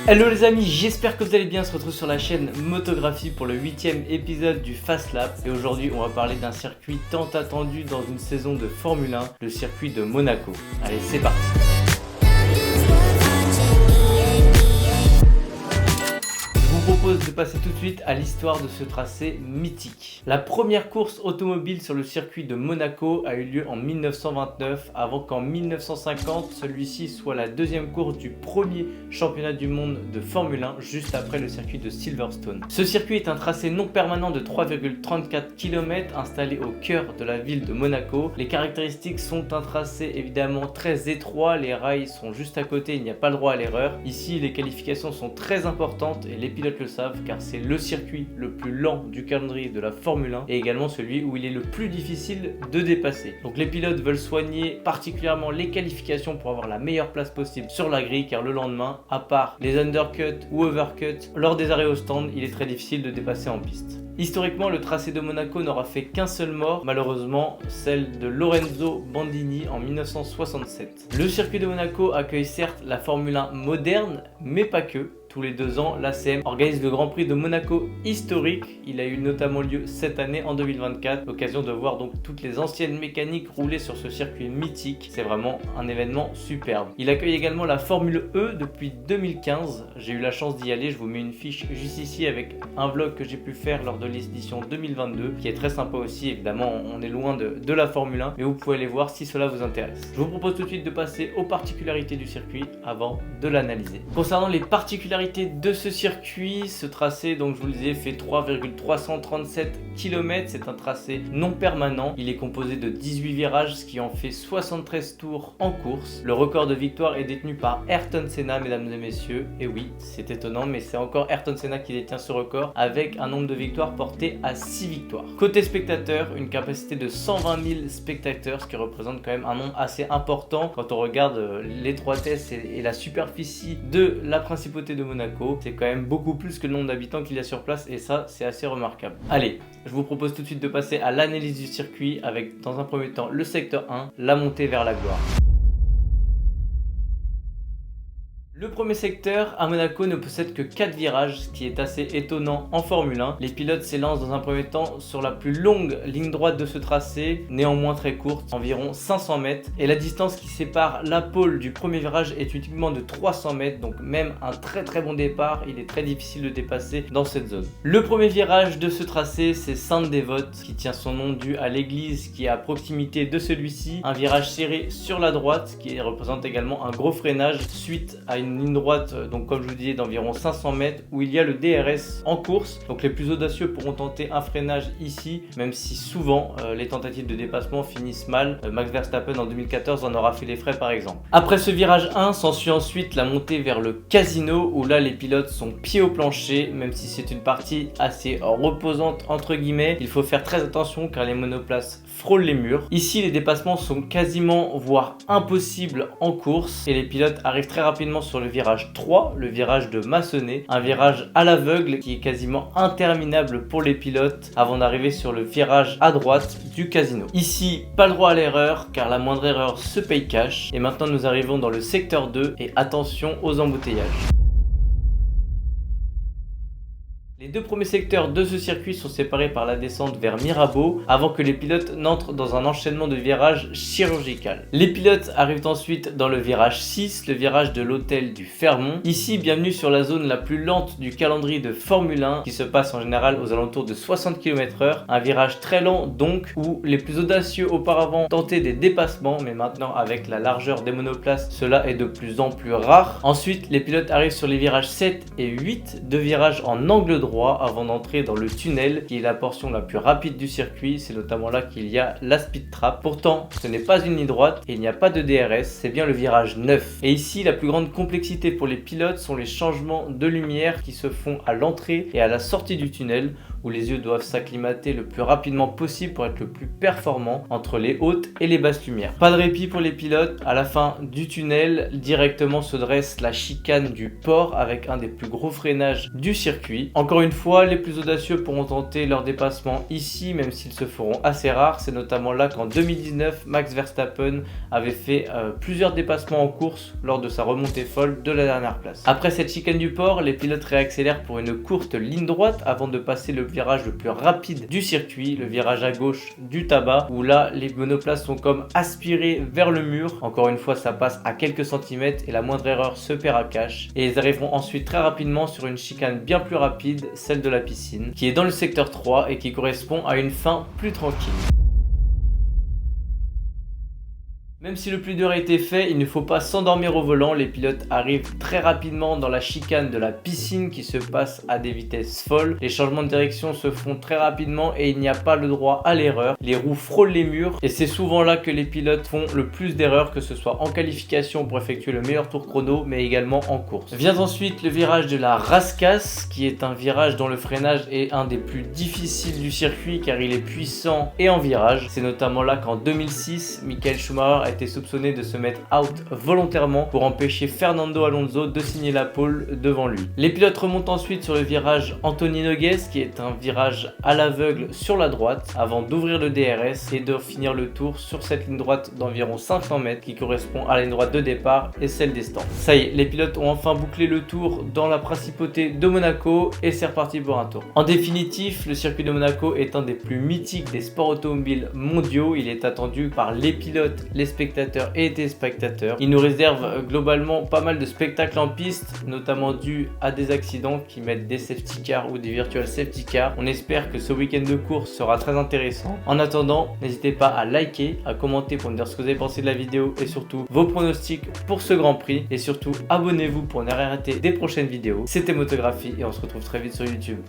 Hello les amis, j'espère que vous allez bien. On se retrouve sur la chaîne Motographie pour le 8e épisode du Fast Lap. Et aujourd'hui on va parler d'un circuit tant attendu dans une saison de Formule 1, le circuit de Monaco. Allez, c'est parti. Je vous propose de passer tout de suite à l'histoire de ce tracé mythique. La première course automobile sur le circuit de Monaco a eu lieu en 1929, avant qu'en 1950, celui-ci soit la deuxième course du premier championnat du monde de Formule 1, juste après le circuit de Silverstone. Ce circuit est un tracé non permanent de 3,34 km installé au cœur de la ville de Monaco. Les caractéristiques sont un tracé évidemment très étroit, les rails sont juste à côté, il n'y a pas le droit à l'erreur. Ici, les qualifications sont très importantes et les pilotes le savent car c'est le circuit le plus lent du calendrier de la Formule 1 et également celui où il est le plus difficile de dépasser. Donc les pilotes veulent soigner particulièrement les qualifications pour avoir la meilleure place possible sur la grille, car le lendemain, à part les undercuts ou overcuts, lors des arrêts au stand, il est très difficile de dépasser en piste. Historiquement, le tracé de Monaco n'aura fait qu'un seul mort, malheureusement celle de Lorenzo Bandini en 1967. Le circuit de Monaco accueille certes la Formule 1 moderne, mais pas que. Tous les 2 ans, l'ACM organise le Grand Prix de Monaco historique. Il a eu notamment lieu cette année en 2024. L'occasion de voir donc toutes les anciennes mécaniques rouler sur ce circuit mythique. C'est vraiment un événement superbe. Il accueille également la Formule E depuis 2015. J'ai eu la chance d'y aller. Je vous mets une fiche juste ici avec un vlog que j'ai pu faire lors de l'édition 2022 qui est très sympa aussi. Évidemment, on est loin de la Formule 1, mais vous pouvez aller voir si cela vous intéresse. Je vous propose tout de suite de passer aux particularités du circuit avant de l'analyser. Concernant les particularités de ce circuit, ce tracé, donc je vous le disais, fait 3,337 km. C'est un tracé non permanent. Il est composé de 18 virages, ce qui en fait 73 tours en course. Le record de victoire est détenu par Ayrton Senna, mesdames et messieurs. Et oui, c'est étonnant, mais c'est encore Ayrton Senna qui détient ce record avec un nombre de victoires porté à 6 victoires. Côté spectateurs, une capacité de 120 000 spectateurs, ce qui représente quand même un nombre assez important quand on regarde l'étroitesse et la superficie de la principauté de Monaco. C'est quand même beaucoup plus que le nombre d'habitants qu'il y a sur place et ça, c'est assez remarquable. Allez, je vous propose tout de suite de passer à l'analyse du circuit avec dans un premier temps le secteur 1, la montée vers la gloire. Le premier secteur à Monaco ne possède que 4 virages, ce qui est assez étonnant en Formule 1. Les pilotes s'élancent dans un premier temps sur la plus longue ligne droite de ce tracé, néanmoins très courte, environ 500 mètres. Et la distance qui sépare la pole du premier virage est uniquement de 300 mètres, donc même un très bon départ, il est très difficile de dépasser dans cette zone. Le premier virage de ce tracé, c'est Sainte-Dévote, qui tient son nom dû à l'église qui est à proximité de celui-ci. Un virage serré sur la droite, qui représente également un gros freinage suite à une ligne droite, donc comme je vous disais, d'environ 500 mètres où il y a le DRS en course. Donc les plus audacieux pourront tenter un freinage ici, même si souvent les tentatives de dépassement finissent mal. Max Verstappen en 2014 en aura fait les frais par exemple. Après ce virage 1, s'ensuit ensuite la montée vers le casino où là les pilotes sont pieds au plancher, même si c'est une partie assez reposante entre guillemets. Il faut faire très attention car les monoplaces frôlent les murs. Ici les dépassements sont quasiment voire impossibles en course et les pilotes arrivent très rapidement sur le virage 3, le virage de Massonnet, un virage à l'aveugle qui est quasiment interminable pour les pilotes avant d'arriver sur le virage à droite du casino. Ici, pas le droit à l'erreur car la moindre erreur se paye cash. Et maintenant nous arrivons dans le secteur 2 et attention aux embouteillages. Les 2 premiers secteurs de ce circuit sont séparés par la descente vers Mirabeau avant que les pilotes n'entrent dans un enchaînement de virages chirurgical. Les pilotes arrivent ensuite dans le virage 6, le virage de l'hôtel du Fermont. Ici, bienvenue sur la zone la plus lente du calendrier de Formule 1 qui se passe en général aux alentours de 60 km/h. Un virage très lent donc où les plus audacieux auparavant tentaient des dépassements, mais maintenant avec la largeur des monoplaces, cela est de plus en plus rare. Ensuite, les pilotes arrivent sur les virages 7 et 8, 2 virages en angle droit avant d'entrer dans le tunnel qui est la portion la plus rapide du circuit. C'est notamment là qu'il y a la speed trap. Pourtant ce n'est pas une ligne droite et il n'y a pas de DRS, c'est bien le virage 9. Et ici la plus grande complexité pour les pilotes sont les changements de lumière qui se font à l'entrée et à la sortie du tunnel où les yeux doivent s'acclimater le plus rapidement possible pour être le plus performant entre les hautes et les basses lumières. Pas de répit pour les pilotes, à la fin du tunnel, directement se dresse la chicane du port avec un des plus gros freinages du circuit. Encore une fois, les plus audacieux pourront tenter leur dépassement ici, même s'ils se feront assez rares. C'est notamment là qu'en 2019, Max Verstappen avait fait plusieurs dépassements en course lors de sa remontée folle de la dernière place. Après cette chicane du port, les pilotes réaccélèrent pour une courte ligne droite avant de passer le virage le plus rapide du circuit, le virage à gauche du tabac, où là les monoplaces sont comme aspirées vers le mur. Encore une fois, ça passe à quelques centimètres et la moindre erreur se perd à cash. Et ils arriveront ensuite très rapidement sur une chicane bien plus rapide, celle de la piscine, qui est dans le secteur 3 et qui correspond à une fin plus tranquille. Même si le plus dur a été fait, il ne faut pas s'endormir au volant. Les pilotes arrivent très rapidement dans la chicane de la piscine qui se passe à des vitesses folles. Les changements de direction se font très rapidement et il n'y a pas le droit à l'erreur. Les roues frôlent les murs et c'est souvent là que les pilotes font le plus d'erreurs, que ce soit en qualification pour effectuer le meilleur tour chrono, mais également en course. Vient ensuite le virage de la rascasse, qui est un virage dont le freinage est un des plus difficiles du circuit car il est puissant et en virage. C'est notamment là qu'en 2006, Michael Schumacher a été soupçonné de se mettre out volontairement pour empêcher Fernando Alonso de signer la pole devant lui. Les pilotes remontent ensuite sur le virage Anthony Nogues, qui est un virage à l'aveugle sur la droite, avant d'ouvrir le DRS et de finir le tour sur cette ligne droite d'environ 500 mètres qui correspond à la ligne droite de départ et celle des stands. Ça y est, les pilotes ont enfin bouclé le tour dans la principauté de Monaco et c'est reparti pour un tour. En définitif, le circuit de Monaco est un des plus mythiques des sports automobiles mondiaux. Il est attendu par les pilotes, les spectateurs et des spectateurs. Il nous réserve globalement pas mal de spectacles en piste, notamment dû à des accidents qui mettent des safety cars ou des virtual safety cars. On espère que ce week-end de course sera très intéressant. En attendant, n'hésitez pas à liker, à commenter pour me dire ce que vous avez pensé de la vidéo et surtout vos pronostics pour ce Grand Prix. Et surtout, abonnez-vous pour ne rien rater des prochaines vidéos. C'était Motographie et on se retrouve très vite sur YouTube.